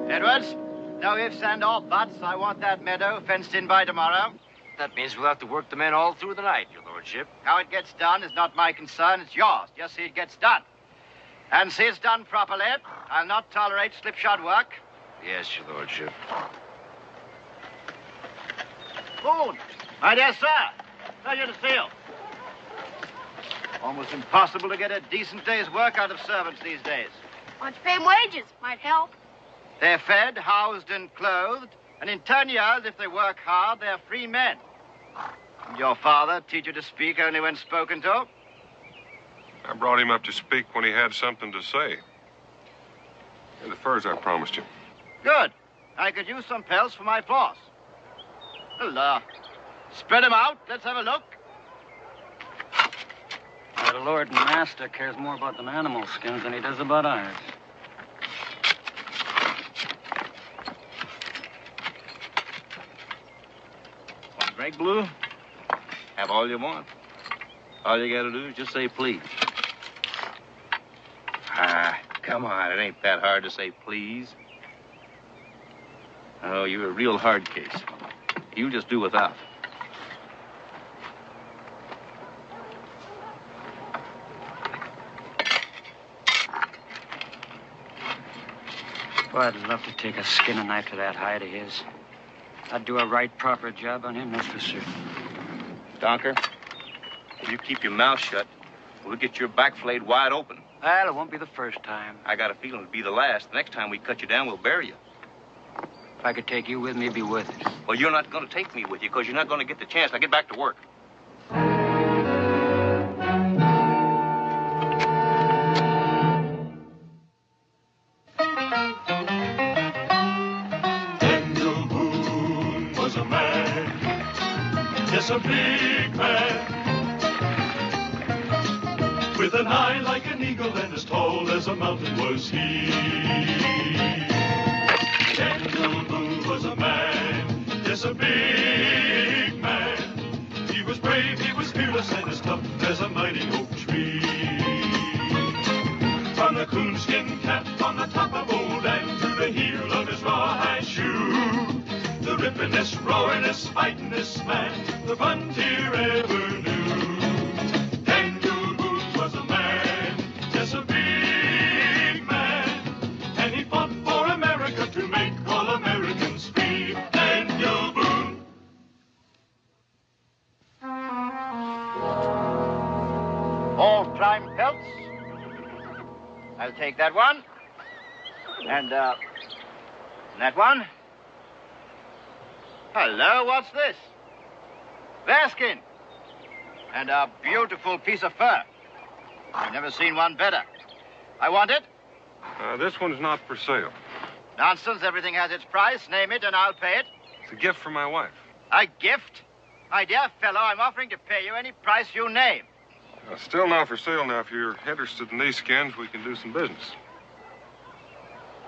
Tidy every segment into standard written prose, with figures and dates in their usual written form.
Edwards, no ifs and or buts. I want that meadow fenced in by tomorrow. That means we'll have to work the men all through the night, your lordship. How it gets done is not my concern. It's yours. Just see it gets done. And see it's done properly. I'll not tolerate slipshod work. Yes, your lordship. Boone, my dear sir. Pleasure to see you. Almost impossible to get a decent day's work out of servants these days. Why don't you pay them wages? Might help. They're fed, housed, and clothed. And in 10 years, if they work hard, they're free men. And your father teach you to speak only when spoken to? I brought him up to speak when he had something to say. And the furs I promised you. Good. I could use some pelts for my force. Well, spread them out. Let's have a look. The Lord and Master cares more about them animal skins than he does about ours. Want drink, Blue? Have all you want. All you gotta do is just say please. Come on, it ain't that hard to say please. Oh, you're a real hard case. You just do without. Boy, I'd love to take a skinning knife to that hide of his. I'd do a right, proper job on him, that's for certain. Donker, if you keep your mouth shut, we'll get your back flayed wide open. Well, it won't be the first time. I got a feeling it'll be the last. The next time we cut you down, we'll bury you. If I could take you with me, it'd be worth it. Well, you're not going to take me with you because you're not going to get the chance. Now get back to work. Daniel Boone was a man, yes, a big man, with an eye like an eagle and as tall as a mountain was he. Daniel Boone was a man, yes, a big man. He was brave, he was fearless, and as tough as a mighty oak tree. From the coonskin cap on the top of old and to the heel of his rawhide shoe, the rippin'est, roaring'est, fighting'est man the frontier ever knew. Daniel Boone was a man, yes, a big man, and he fought for America to make all Americans free. Daniel Boone. All prime pelts. I'll take that one. And, that one. Hello, what's this? Bearskin. And a beautiful piece of fur. I've never seen one better. I want it. This one's not for sale. Nonsense, everything has its price. Name it and I'll pay it. It's a gift for my wife. A gift? My dear fellow, I'm offering to pay you any price you name. Still not for sale now. If you're interested in these skins, we can do some business.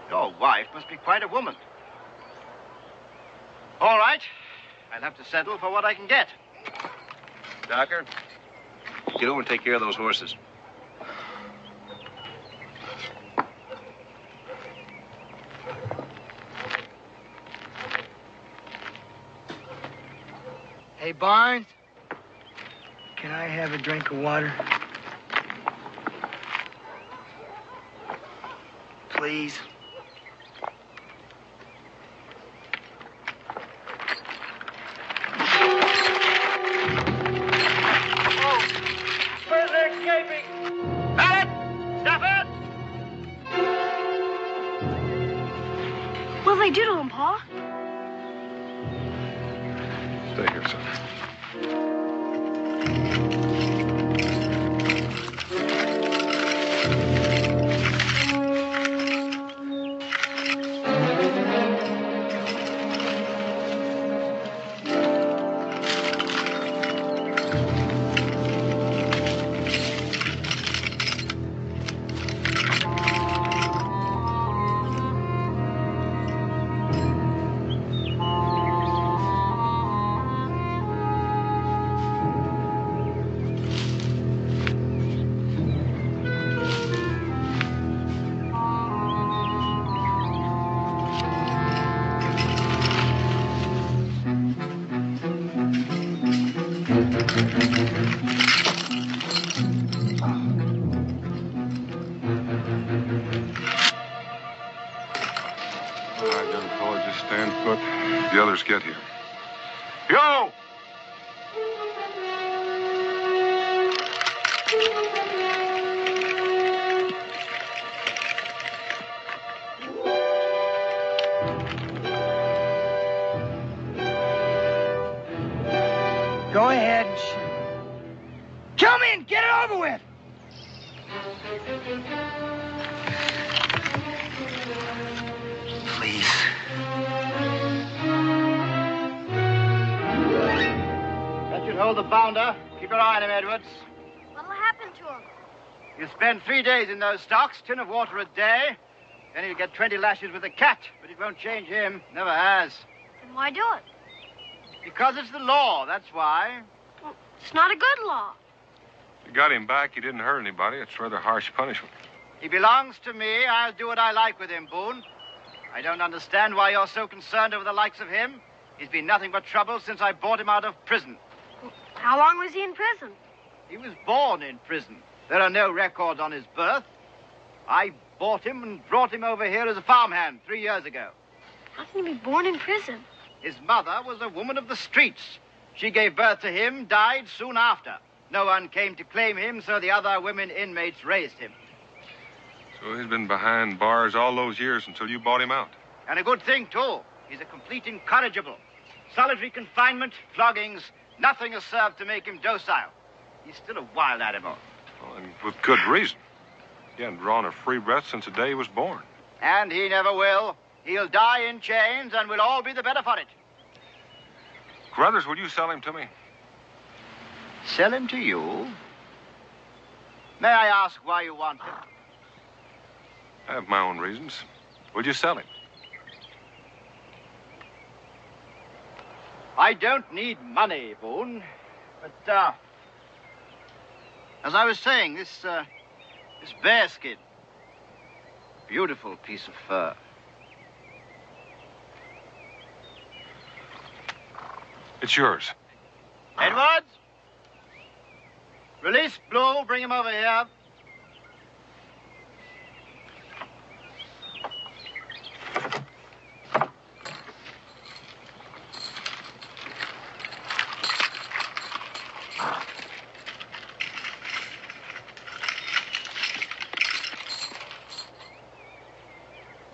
Your wife must be quite a woman. All right. I'll have to settle for what I can get. Docker, get over and take care of those horses. Hey, Barnes, can I have a drink of water? Please. Where's they're escaping? Barrett! Stafford! What'll they do to him, Pa? Stay here, son. All right, young fella, just stand put. The others get here. Yo! Go ahead and shoot. Kill me and get it over with. Please. That should hold the bounder. Keep your eye on him, Edwards. What'll happen to him? He'll spend 3 days in those stocks, tin of water a day. Then he'll get 20 lashes with a cat, but it won't change him. Never has. Then why do it? Because it's the law, that's why. Well, it's not a good law. You got him back. He didn't hurt anybody. It's rather harsh punishment. He belongs to me. I'll do what I like with him, Boone. I don't understand why you're so concerned over the likes of him. He's been nothing but trouble since I bought him out of prison. How long was he in prison? He was born in prison. There are no records on his birth. I bought him and brought him over here as a farmhand 3 years ago. How can he be born in prison? His mother was a woman of the streets. She gave birth to him, died soon after. No one came to claim him, so the other women inmates raised him. So he's been behind bars all those years until you bought him out. And a good thing, too. He's a complete incorrigible. Solitary confinement, floggings, nothing has served to make him docile. He's still a wild animal. Well, and with good reason. He hadn't drawn a free breath since the day he was born. And he never will. He'll die in chains, and we'll all be the better for it. Carruthers, will you sell him to me? Sell him to you? May I ask why you want him? I have my own reasons. Will you sell him? I don't need money, Boone. But, as I was saying, this bearskin. Beautiful piece of fur. It's yours. Edwards? Release Blue. Bring him over here.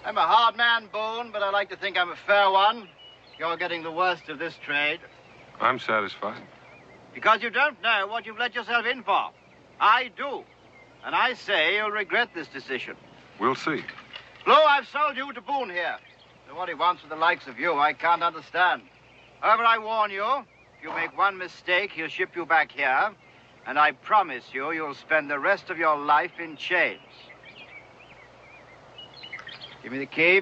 I'm a hard man, Boone, but I like to think I'm a fair one. You're getting the worst of this trade. I'm satisfied. Because you don't know what you've let yourself in for. I do. And I say you'll regret this decision. We'll see. Blue, I've sold you to Boone here. So what he wants with the likes of you, I can't understand. However, I warn you, if you make one mistake, he'll ship you back here. And I promise you, you'll spend the rest of your life in chains. Give me the key.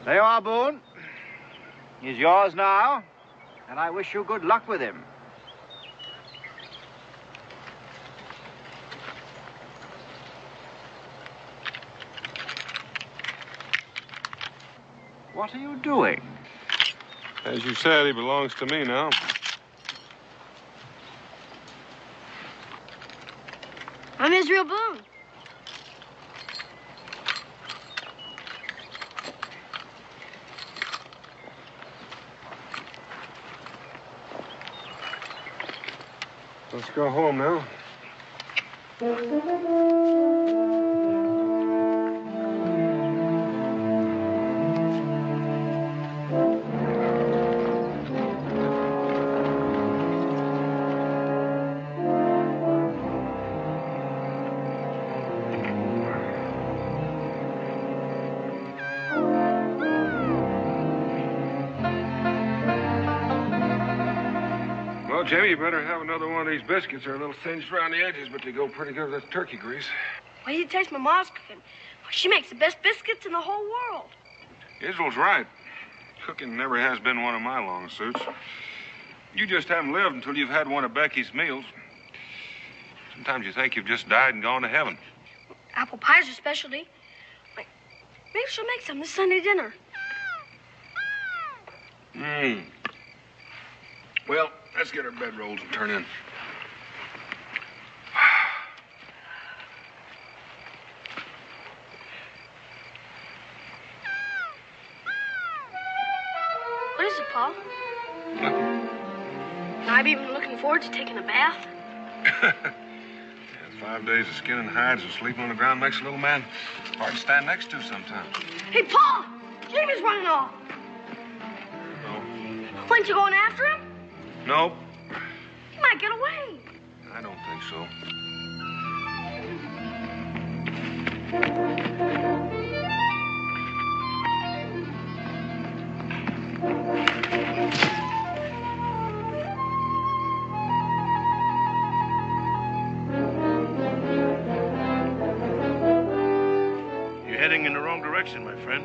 There you are, Boone. He's yours now, and I wish you good luck with him. What are you doing? As you said, he belongs to me now. I'm Israel Boone. Let's go home now. Well, Jamie, you better have another one of these biscuits. They're a little singed around the edges, but they go pretty good with that turkey grease. Why do you taste my mom's cooking? She makes the best biscuits in the whole world. Israel's right. Cooking never has been one of my long suits. You just haven't lived until you've had one of Becky's meals. Sometimes you think you've just died and gone to heaven. Apple pie's her specialty. Maybe she'll make some this Sunday dinner. Well, let's get our bedrolls and turn in. it, Pa? I've even been looking forward to taking a bath. 5 days of skinning hides and sleeping on the ground makes a little man hard to stand next to sometimes. Hey, Pa! Jamie's running off. No. Weren't you going after him? Nope. He might get away. I don't think so. You're heading in the wrong direction, my friend.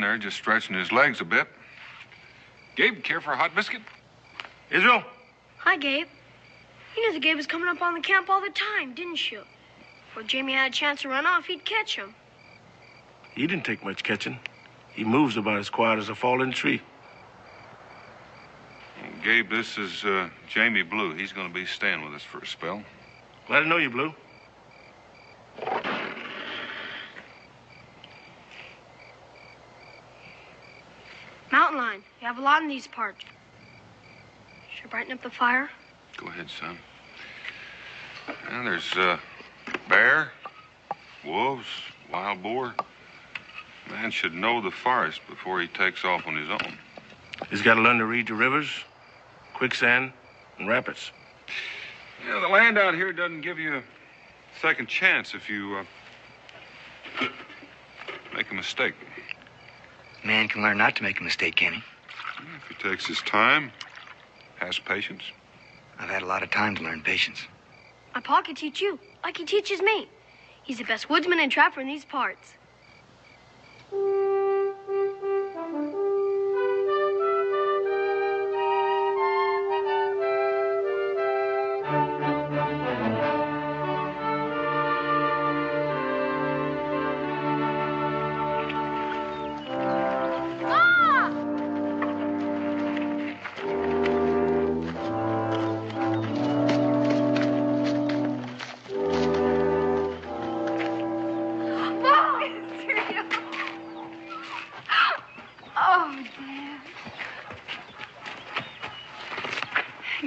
There, just stretching his legs a bit. Gabe, care for a hot biscuit? Israel? Hi, Gabe. You knew the Gabe was coming up on the camp all the time, didn't you? Before Jamie had a chance to run off, he'd catch him. He didn't take much catching. He moves about as quiet as a fallen tree. Gabe, this is Jamie Blue. He's going to be staying with us for a spell. Glad to know you, Blue. Mountain lion. You have a lot in these parts. Should I brighten up the fire? Go ahead, son. And there's bear, wolves, wild boar. Man should know the forest before he takes off on his own. He's got to learn to read the rivers, quicksand, and rapids. Yeah, the land out here doesn't give you a second chance if you make a mistake. Man can learn not to make a mistake, can he? If he takes his time, has patience. I've had a lot of time to learn patience. My pa can teach you, like he teaches me. He's the best woodsman and trapper in these parts.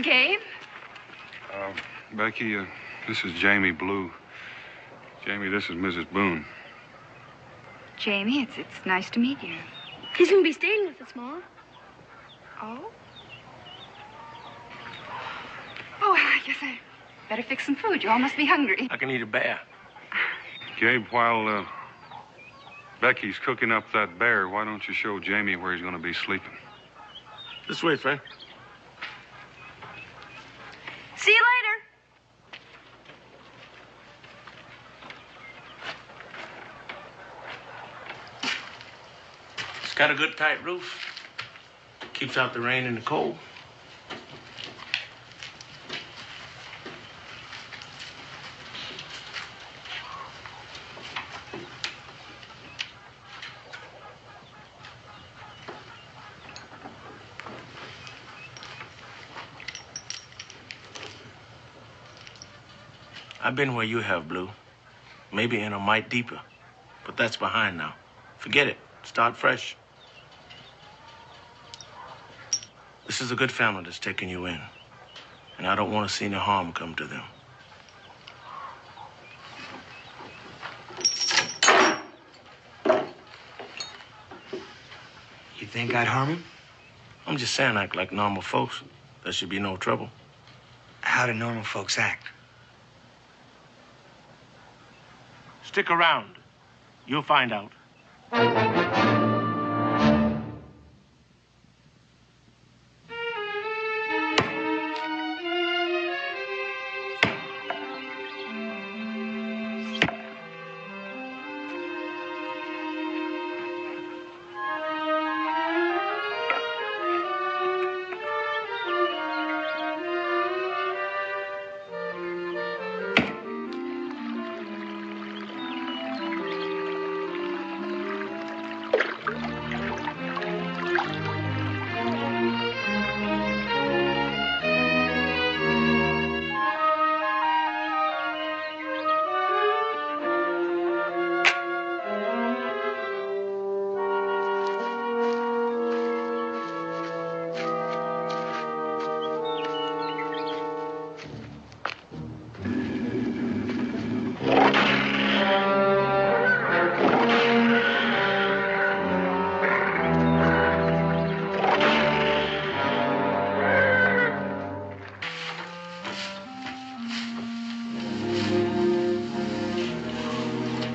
Gabe? Becky, this is Jamie Blue. Jamie, this is Mrs. Boone. Jamie, it's nice to meet you. He's going to be staying with us, Ma. Oh? Oh, I guess I better fix some food. You all must be hungry. I can eat a bear. Gabe, while Becky's cooking up that bear, why don't you show Jamie where he's going to be sleeping? This way, friend. See you later. It's got a good tight roof. Keeps out the rain and the cold. I've been where you have, Blue. Maybe in a mite deeper. But that's behind now. Forget it. Start fresh. This is a good family that's taking you in. And I don't want to see any harm come to them. You think I'd harm him? I'm just saying act like normal folks. There should be no trouble. How do normal folks act? Stick around. You'll find out.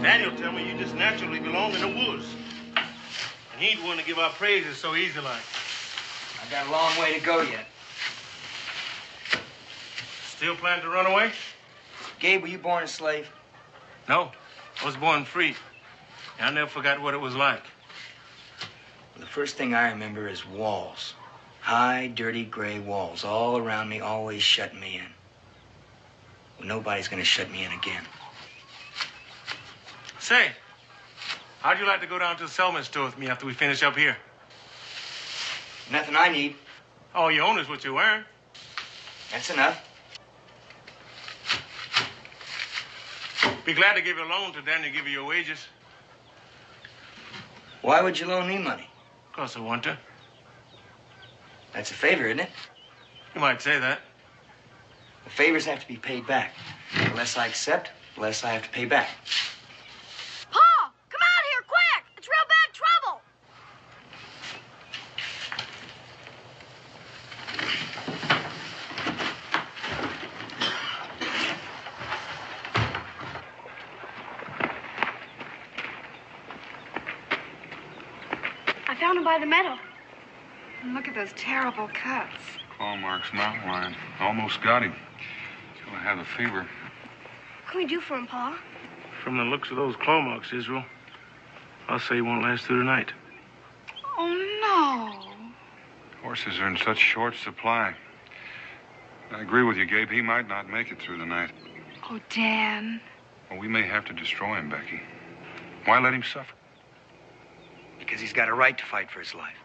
Daniel tell me you just naturally belong in the woods. And he ain't one to give our praises so easy like. I got a long way to go yet. Still plan to run away? Gabe, were you born a slave? No, I was born free. I never forgot what it was like. Well, the first thing I remember is walls. High, dirty, gray walls all around me, always shutting me in. Well, nobody's gonna shut me in again. Say, how'd you like to go down to the Selman store with me after we finish up here? Nothing I need. All you own is what you earn. That's enough. Be glad to give you a loan till Daniel give you your wages. Why would you loan me money? Because I want to. That's a favor, isn't it? You might say that. The favors have to be paid back. The less I accept, the less I have to pay back. Paul, come out here, quick! It's real bad trouble! I found him by the meadow. And look at those terrible cuts. Claw marks, mountain lion. Almost got him. Till I had the fever. What can we do for him, Pa? From the looks of those claw marks, Israel, I'll say he won't last through the night. Oh, no. Horses are in such short supply. I agree with you, Gabe. He might not make it through the night. Oh, Dan. Well, we may have to destroy him, Becky. Why let him suffer? Because he's got a right to fight for his life.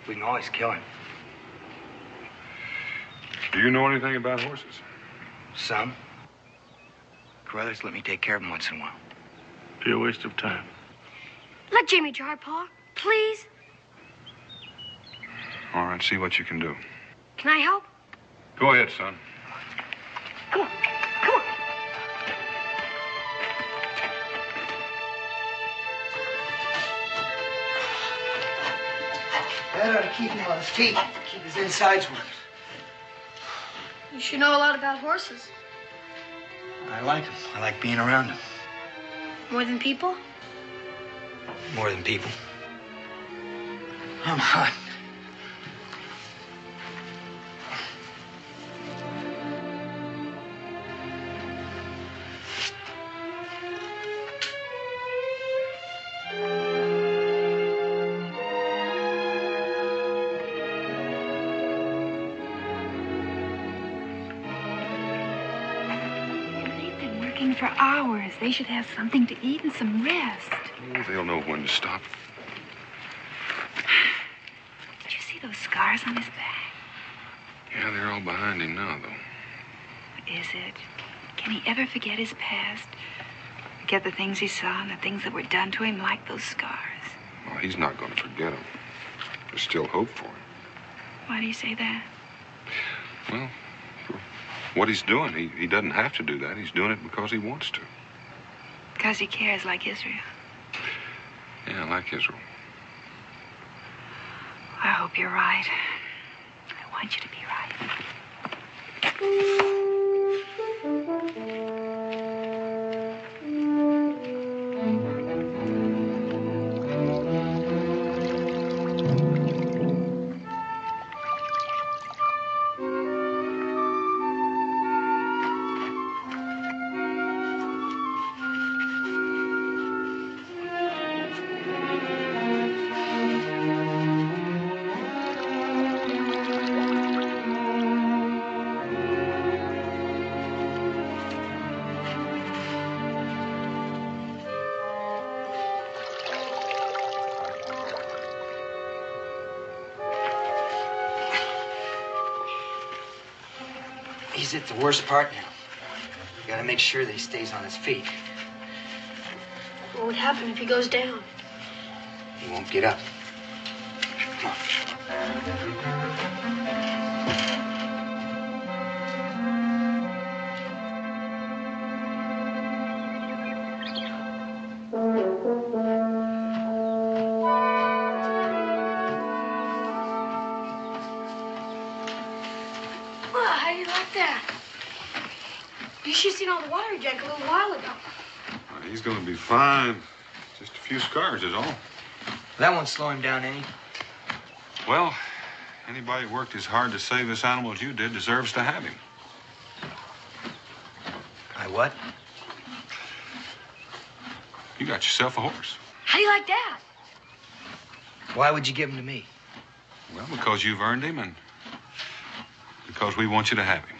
We can always kill him. Do you know anything about horses? Some. Carruthers let me take care of him once in a while. Be a waste of time. Let Jamie drive, Pa. Please. All right, see what you can do. Can I help? Go ahead, son. Come on. Come on. That ought to keep him on his feet. Keep his insides working. You should know a lot about horses. I like him. I like being around him. More than people? More than people. I'm hot. For hours. They should have something to eat and some rest. Oh, they'll know when to stop. Did you see those scars on his back? Yeah, they're all behind him now, though. Is it? Can he ever forget his past? Forget the things he saw and the things that were done to him like those scars? Well, he's not going to forget them. There's still hope for him. Why do you say that? Well, what he's doing, he doesn't have to do that. He's doing it because he wants to. Because he cares like Israel. Yeah, like Israel. I hope you're right. I want you to be right. He's at the worst part now. You gotta make sure that he stays on his feet. What would happen if he goes down? He won't get up. Come on. How do you like that? You should have seen all the water he drank a little while ago. He's going to be fine. Just a few scars is all. That won't slow him down any. Well, anybody who worked as hard to save this animal as you did deserves to have him. I what? You got yourself a horse. How do you like that? Why would you give him to me? Well, because you've earned him and because we want you to have him.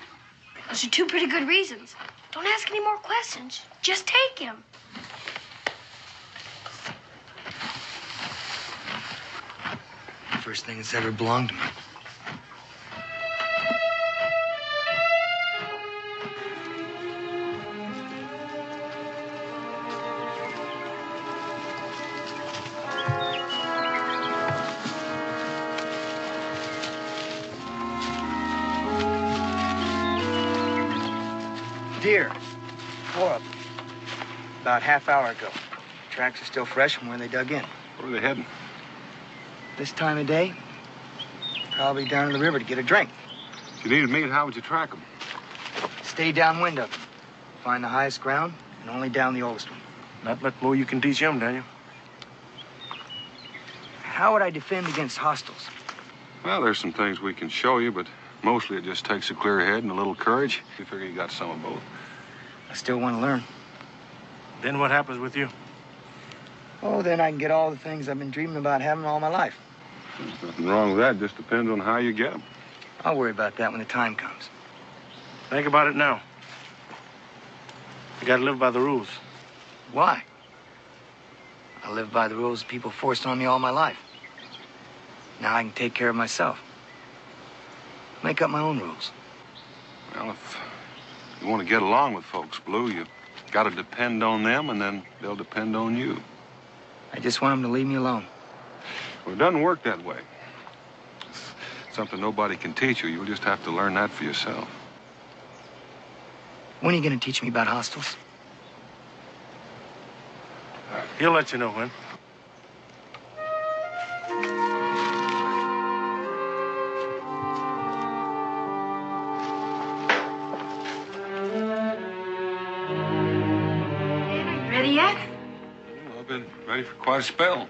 Those are two pretty good reasons. Don't ask any more questions. Just take him. First thing that's ever belonged to me. Deer. 4 of them. About half hour ago. Tracks are still fresh from where they dug in. Where are they heading? This time of day, probably down to the river to get a drink. If you needed meat, how would you track them? Stay downwind of them. Find the highest ground and only down the oldest one. Not much more you can teach him, Daniel. How would I defend against hostiles? Well, there's some things we can show you, but mostly it just takes a clear head and a little courage. We figure you got some of both. I still want to learn. Then what happens with you? Oh, then I can get all the things I've been dreaming about having all my life. There's nothing wrong with that. Just depends on how you get them. I'll worry about that when the time comes. Think about it now. You gotta live by the rules. Why? I live by the rules people forced on me all my life. Now I can take care of myself. Make up my own rules. Well, if you want to get along with folks, Blue, you got to depend on them, and then they'll depend on you. I just want them to leave me alone. Well, it doesn't work that way. It's something nobody can teach you. You'll just have to learn that for yourself. When are you going to teach me about hostiles? He'll let you know when. Ready yet? Well, I've been ready for quite a spell.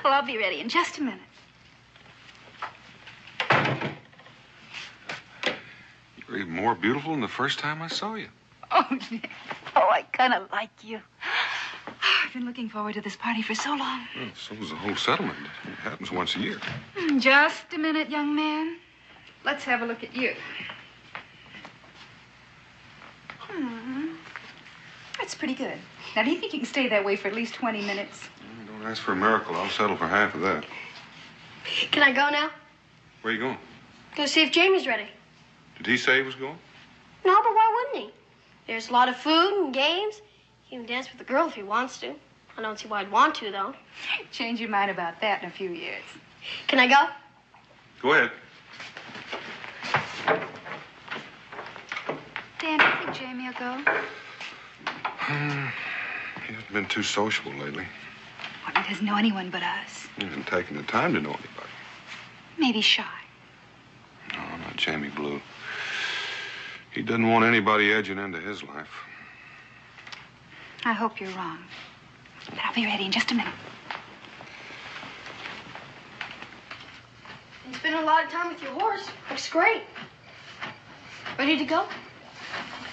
Well, I'll be ready in just a minute. You were even more beautiful than the first time I saw you. Oh, Nick. Oh, I kind of like you. I've been looking forward to this party for so long. Well, so was the whole settlement. It happens once a year. Just a minute, young man. Let's have a look at you. That's pretty good. Now, do you think you can stay that way for at least 20 minutes? Don't ask for a miracle. I'll settle for half of that. Can I go now? Where are you going? Go see if Jamie's ready. Did he say he was going? No, but why wouldn't he? There's a lot of food and games. He can dance with the girl if he wants to. I don't see why I'd want to, though. Change your mind about that in a few years. Can I go? Go ahead. Dan, do you think Jamie will go? He hasn't been too sociable lately. Well, he doesn't know anyone but us. He hasn't taken the time to know anybody. Maybe shy. No, not Jamie Blue. He doesn't want anybody edging into his life. I hope you're wrong. But I'll be ready in just a minute. You spend a lot of time with your horse. Looks great. Ready to go?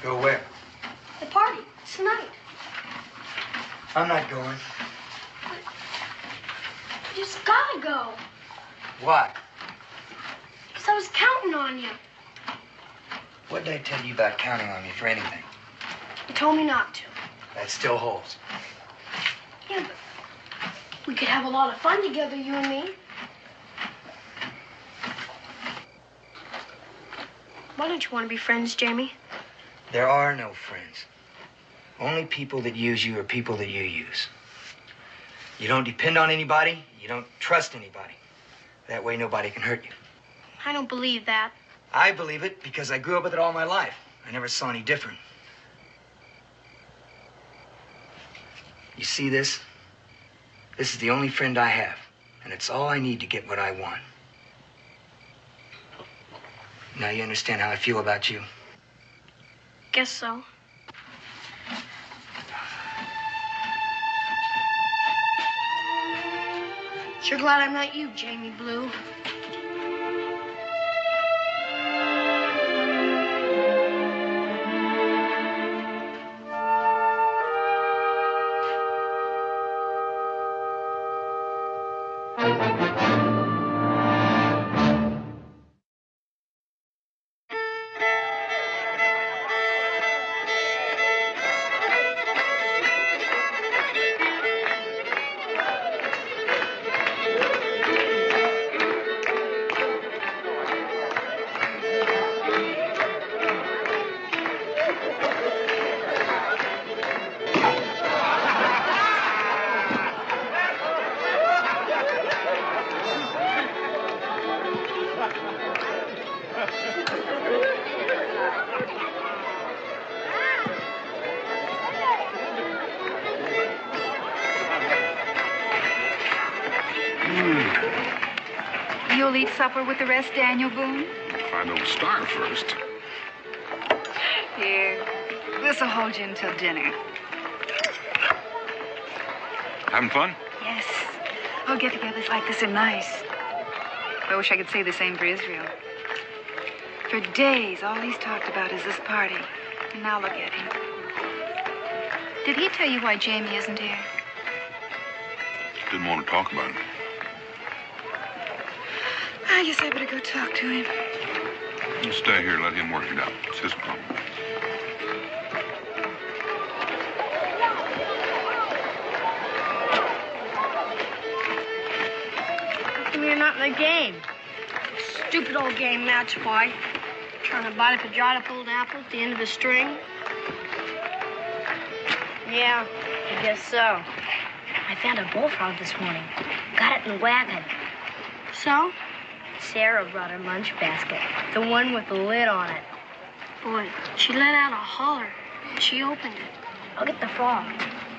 Go where? The party. It's tonight. I'm not going. You just gotta go. Why? Because I was counting on you. What did I tell you about counting on me for anything? You told me not to. That still holds. Yeah, but we could have a lot of fun together, you and me. Why don't you want to be friends, Jamie? There are no friends. Only people that use you are people that you use. You don't depend on anybody. You don't trust anybody. That way nobody can hurt you. I don't believe that. I believe it because I grew up with it all my life. I never saw any different. You see this? This is the only friend I have. And it's all I need to get what I want. Now you understand how I feel about you? Guess so. Sure glad I'm not you, Jamie Blue. You'll eat supper with the rest, Daniel Boone? If I don't starve first. Here, this'll hold you until dinner. Having fun? Yes. Oh, get-togethers like this are nice. I wish I could say the same for Israel. For days, all he's talked about is this party. And now look at him. Did he tell you why Jamie isn't here? Didn't want to talk about it. I guess I better go talk to him. You stay here, let him work it out. It's his problem. You're not in the game. Stupid old game, that's why. Trying to bite a Pajada pulled apple at the end of a string. Yeah, I guess so. I found a bullfrog this morning. Got it in the wagon. So? Sarah brought her lunch basket. The one with the lid on it. Boy, she let out a holler. She opened it. I'll get the frog.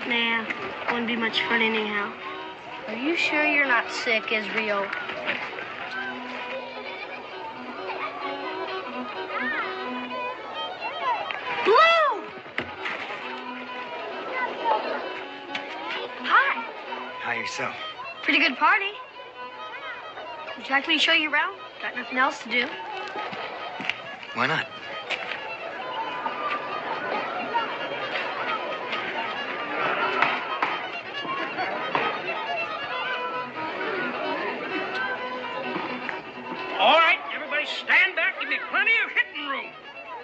Nah, wouldn't be much fun anyhow. Are you sure you're not sick, Israel? Blue! Hi. Hi, yourself. Pretty good party. Would you like me to show you around? Got nothing else to do. Why not? All right, everybody stand back. Give me plenty of hitting room.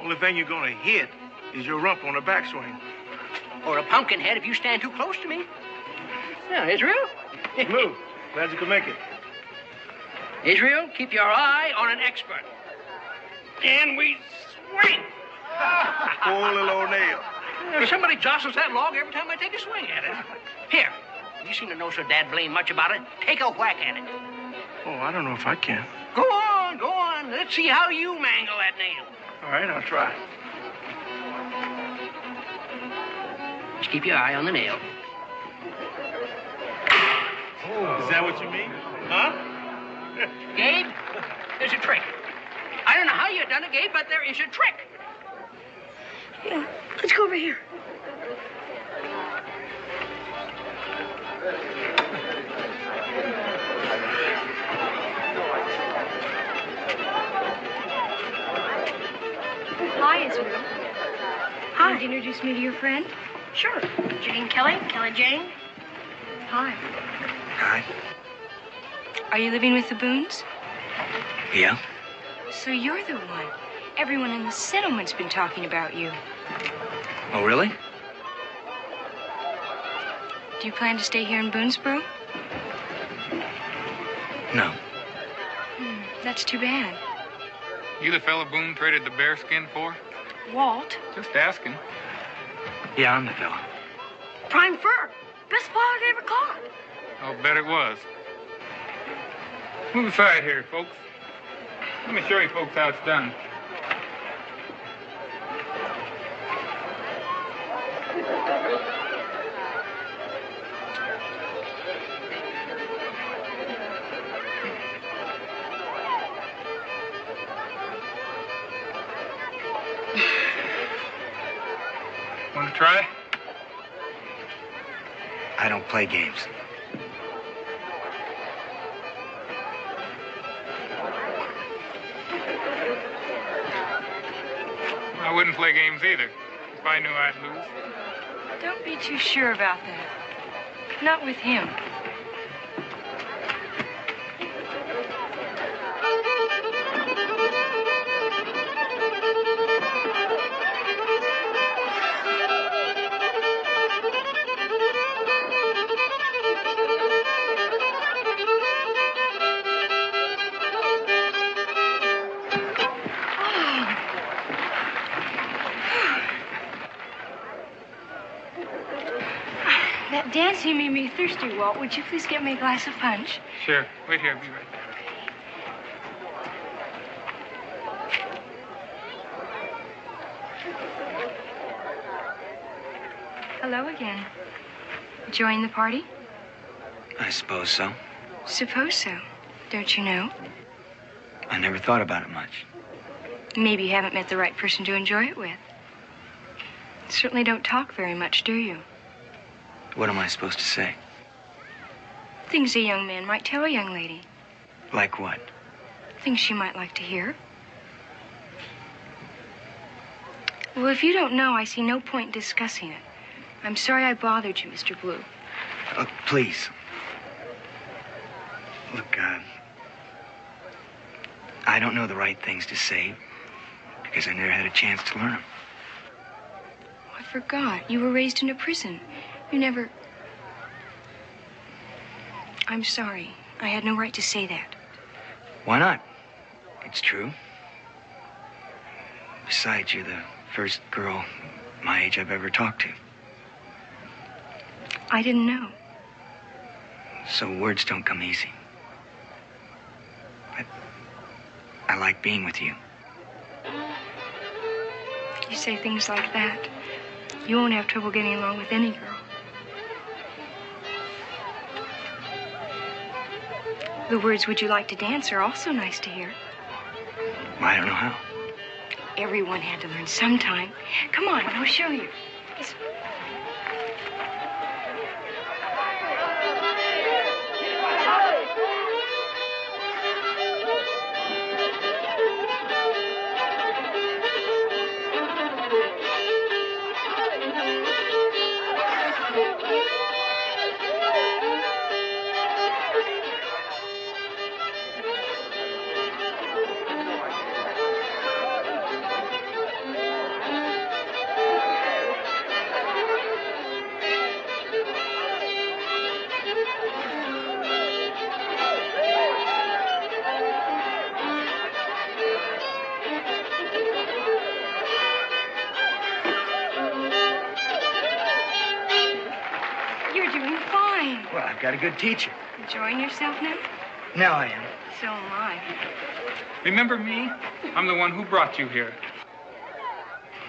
Only thing you're gonna hit is your rump on a backswing. Or a pumpkin head if you stand too close to me. Now, Israel. Move. Glad you could make it. Israel, keep your eye on an expert. And we swing. Poor little old nail. Somebody jostles that log every time I take a swing at it. Here, you seem to know so dad blame much about it. Take a whack at it. Oh, I don't know if I can. Go on, go on. Let's see how you mangle that nail. All right, I'll try. Just keep your eye on the nail. Is that what you mean? Huh? Gabe, there's a trick. I don't know how you done it, Gabe, but there is a trick. Yeah, let's go over here. Hi, Israel. Hi. Would you introduce me to your friend? Sure. Jane Kelly, Kelly Jane. Hi. Hi. Are you living with the Boones? Yeah? So you're the one. Everyone in the settlement's been talking about you. Oh, really? Do you plan to stay here in Boonesboro? No. That's too bad. You the fella Boone traded the bearskin for? Walt. Just asking. Yeah, I'm the fella. Prime fur. Best paw I ever caught. I'll bet it was. Move aside here, folks. Let me show you folks how it's done. Want to try? I don't play games. I wouldn't play games either, if I knew I'd lose. Don't be too sure about that. Not with him. That dancing made me thirsty, Walt. Would you please get me a glass of punch? Sure. Wait here. I'll be right back. Hello again. Enjoying the party? I suppose so. Suppose so. Don't you know? I never thought about it much. Maybe you haven't met the right person to enjoy it with. Certainly don't talk very much, do you? What am I supposed to say? Things a young man might tell a young lady. Like what? Things she might like to hear. Well, if you don't know, I see no point in discussing it. I'm sorry I bothered you, Mr. Blue. Please. Look, I don't know the right things to say because I never had a chance to learn them. I forgot. You were raised in a prison. You never... I'm sorry. I had no right to say that. Why not? It's true. Besides, you're the first girl my age I've ever talked to. I didn't know. So words don't come easy. But I like being with you. You say things like that, you won't have trouble getting along with any girl. The words, "Would you like to dance?" are also nice to hear. I don't know how. Everyone had to learn sometime. Come on, I'll show you. I've got a good teacher. Enjoying yourself now? Now I am. So am I. Remember me? I'm the one who brought you here.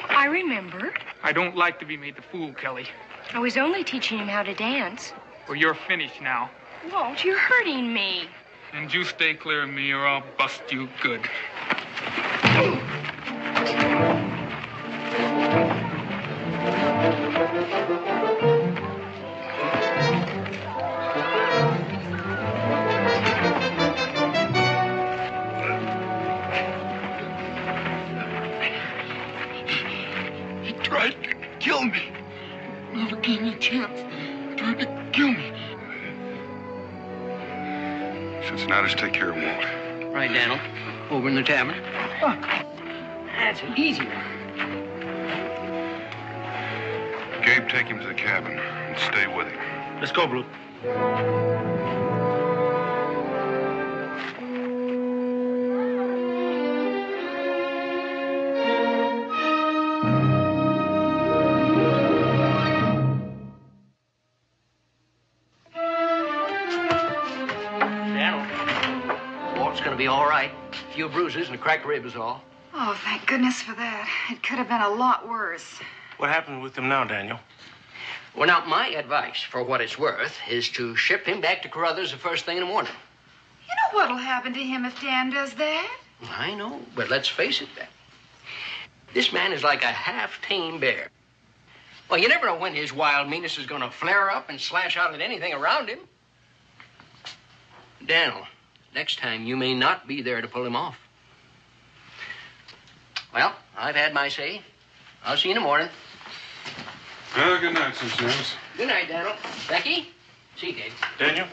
I remember. I don't like to be made the fool, Kelly. I was only teaching him how to dance. Well, you're finished now. Walt, you're hurting me. And you stay clear of me or I'll bust you good. Kill me. Never gave me a chance. Tried to kill me. Cincinnatus, take care of Walt. Right, Daniel. Over in the tavern. Oh, that's an easy one. Gabe, take him to the cabin and stay with him. Let's go, Blue. Be all right. A few bruises and a cracked rib is all. Oh, thank goodness for that. It could have been a lot worse. What happened with him now, Daniel? Well, now, my advice, for what it's worth, is to ship him back to Carruthers the first thing in the morning. You know what'll happen to him if Dan does that? I know, but let's face it, this man is like a half-tame bear. Well, you never know when his wild meanness is going to flare up and slash out at anything around him. Daniel, next time you may not be there to pull him off. Well, I've had my say. I'll see you in the morning. Well, good night, Cincinnati. Good night, Daniel. Becky? See you, Dave. Daniel,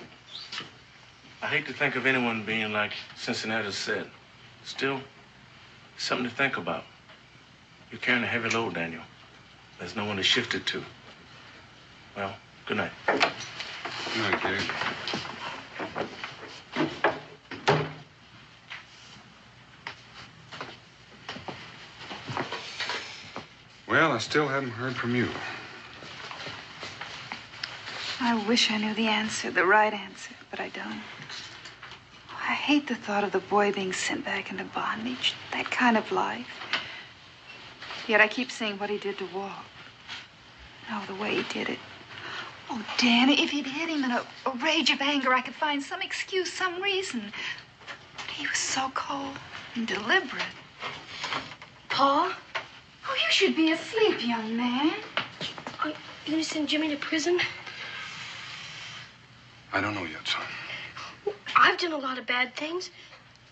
I hate to think of anyone being like Cincinnati said. Still, it's something to think about. You're carrying a heavy load, Daniel. There's no one to shift it to. Well, good night. Good night, Dave. Well, I still haven't heard from you. I wish I knew the answer, the right answer, but I don't. I hate the thought of the boy being sent back into bondage, that kind of life. Yet I keep seeing what he did to Walt. Oh, the way he did it. Oh, Dan, if you'd hit him in a rage of anger, I could find some excuse, some reason. But he was so cold and deliberate. Pa? Oh, you should be asleep, young man. Are you going to send Jimmy to prison? I don't know yet, son. I've done a lot of bad things.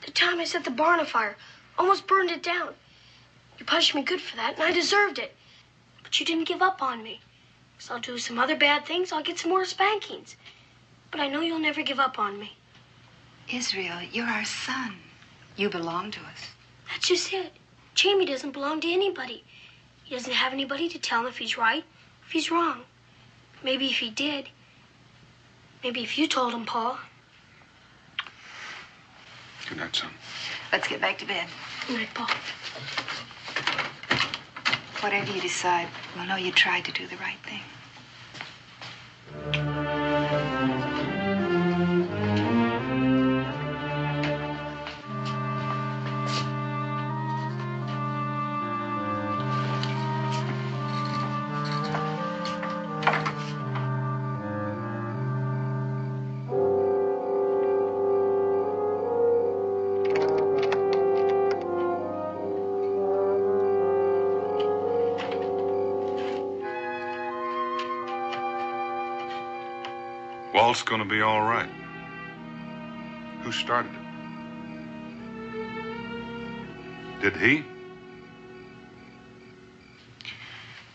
The time I set the barn afire, almost burned it down. You punished me good for that, and I deserved it. But you didn't give up on me. So I'll do some other bad things, I'll get some more spankings. But I know you'll never give up on me. Israel, you're our son. You belong to us. That's just it. Jamie doesn't belong to anybody. He doesn't have anybody to tell him if he's right, if he's wrong. Maybe if he did. Maybe if you told him, Paul. Good night, son. Let's get back to bed. Good night, Paul. Whatever you decide, we'll know you tried to do the right thing. Walt's gonna be all right. Who started it? Did he?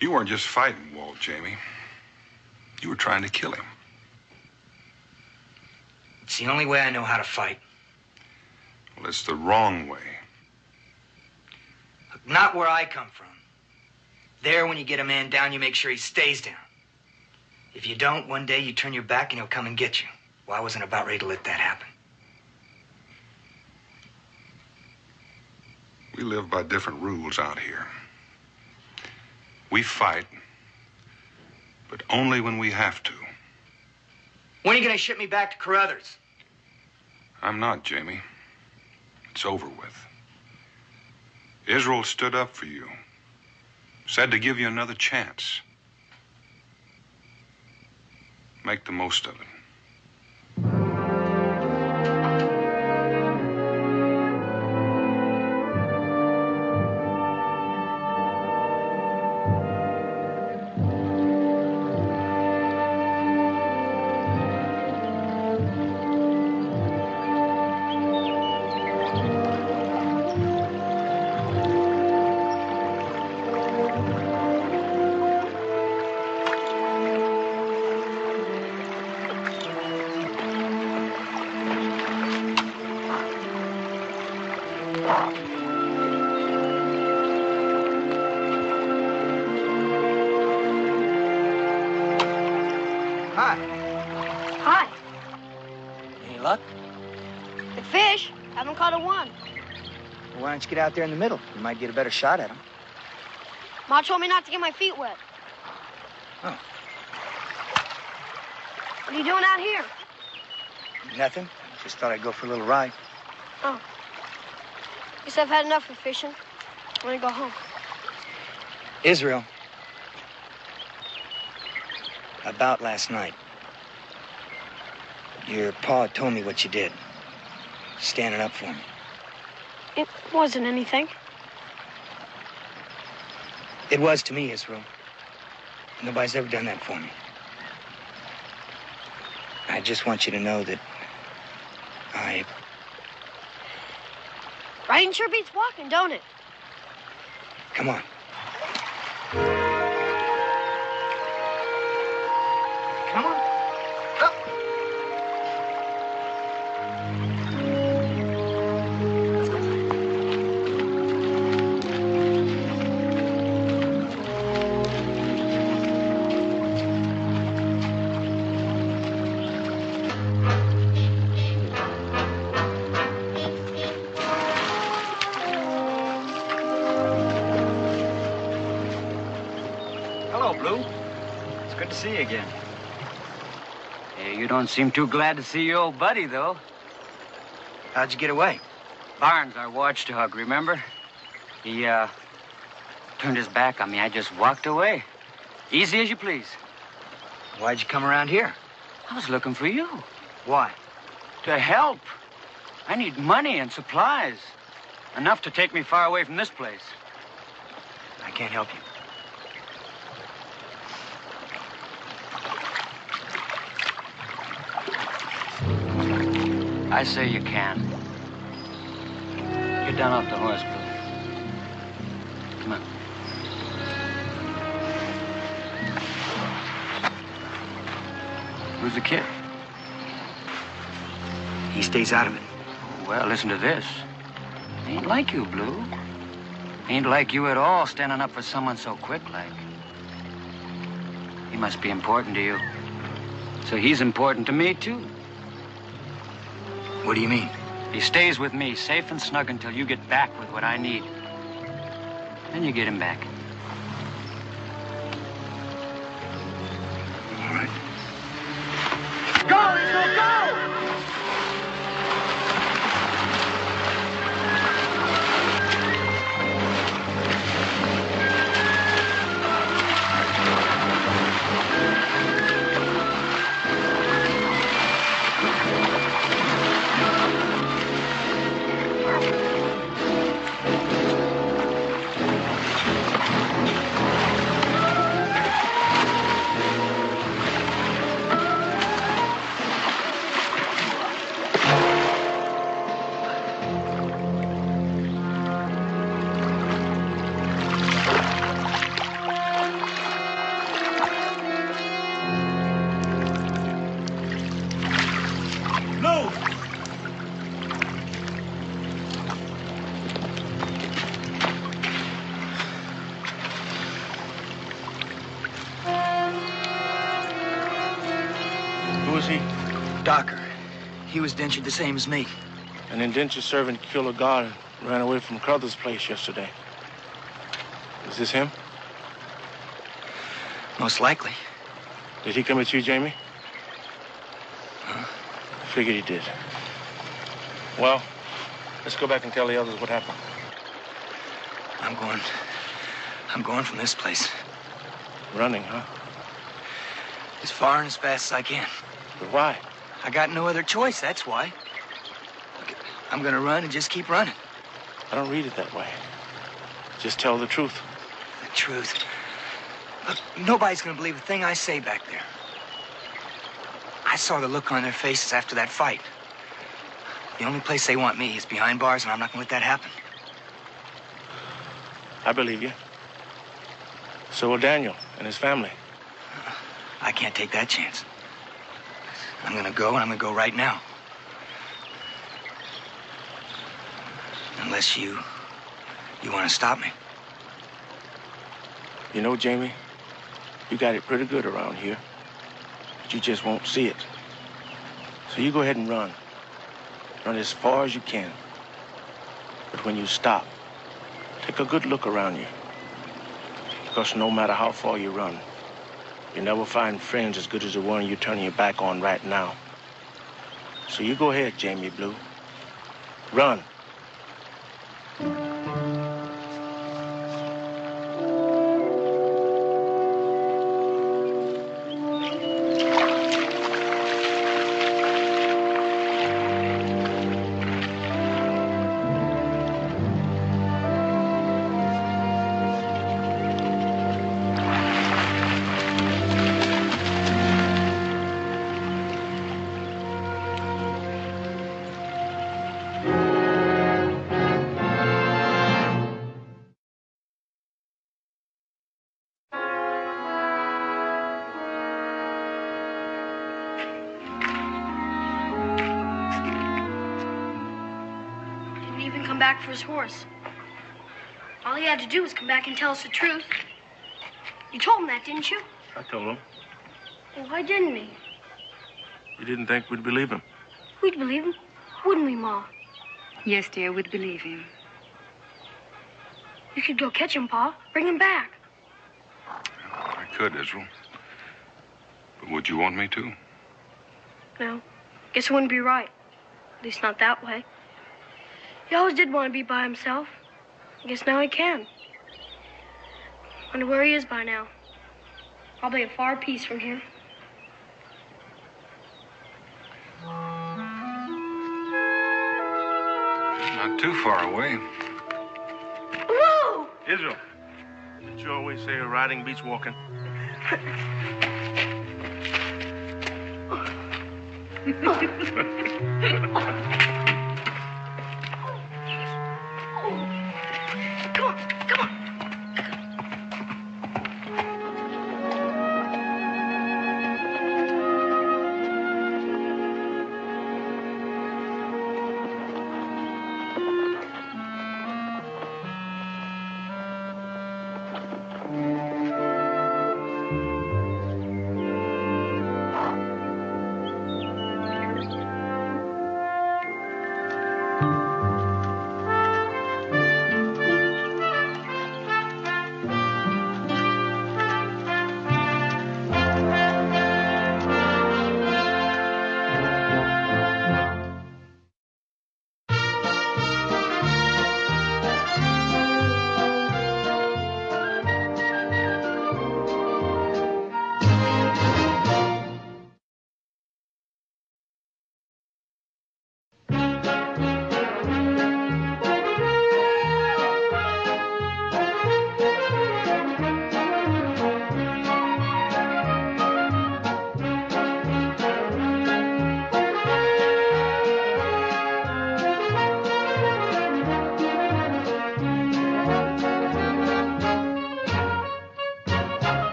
You weren't just fighting Walt, Jamie. You were trying to kill him. It's the only way I know how to fight. Well, it's the wrong way. Look, not where I come from. There, when you get a man down, you make sure he stays down. If you don't, one day you turn your back and he'll come and get you. Well, I wasn't about ready to let that happen. We live by different rules out here. We fight, but only when we have to. When are you going to ship me back to Carruthers? I'm not, Jamie. It's over with. Israel stood up for you. Said to give you another chance. Make the most of it. Hi. Hi. Any luck? The fish. Haven't caught a one. Well, why don't you get out there in the middle? You might get a better shot at them. Ma told me not to get my feet wet. Oh. What are you doing out here? Nothing. Just thought I'd go for a little ride. Oh. Guess I've had enough of fishing. I'm gonna go home. Israel. About last night. Your pa told me what you did. Standing up for me. It wasn't anything. It was to me, Israel. Nobody's ever done that for me. I just want you to know that Riding sure beats walking, don't it? Come on. Come on. Up. Hello, Blue. It's good to see you again. Hey, you don't seem too glad to see your old buddy, though. How'd you get away? Barnes, our watchdog, remember? He, turned his back on me. I just walked away. Easy as you please. Why'd you come around here? I was looking for you. Why? To help. I need money and supplies. Enough to take me far away from this place. I can't help you. I say you can. Get down off the horse, Blue. Come on. Who's the kid? He stays out of it. Well, listen to this. Ain't like you, Blue. Ain't like you at all, standing up for someone so quick like. He must be important to you. So he's important to me, too. What do you mean? He stays with me, safe and snug, until you get back with what I need. Then you get him back. All right. Go, Israel, go! Who is he? Docker. He was dentured the same as me. An indentured servant killed a guard and ran away from Crothers' place yesterday. Is this him? Most likely. Did he come at you, Jamie? Huh? I figured he did. Well, let's go back and tell the others what happened. I'm going from this place. Running, huh? As far and as fast as I can. But why? I got no other choice, that's why. I'm gonna run and just keep running. I don't read it that way. Just tell the truth. The truth? Look, nobody's gonna believe a thing I say back there. I saw the look on their faces after that fight. The only place they want me is behind bars, and I'm not gonna let that happen. I believe you. So will Daniel and his family. I can't take that chance. I'm gonna go, and I'm gonna go right now. Unless you want to stop me. You know, Jamie, you got it pretty good around here. But you just won't see it. So you go ahead and run. Run as far as you can. But when you stop, take a good look around you. Because no matter how far you run, you never find friends as good as the one you're turning your back on right now. So you go ahead, Jamie Blue. Run. back for his horse. All he had to do was come back and tell us the truth. You told him that, didn't you? I told him. Well, why didn't he? You didn't think we'd believe him. We'd believe him, wouldn't we, Ma? Yes, dear, we'd believe him. You could go catch him, Pa. Bring him back. I could, Israel. But would you want me to? No. Guess it wouldn't be right. At least not that way. He always did want to be by himself. I guess now he can. Wonder where he is by now. Probably a far piece from here. Not too far away. Whoa! Israel, didn't you always say riding beats walking?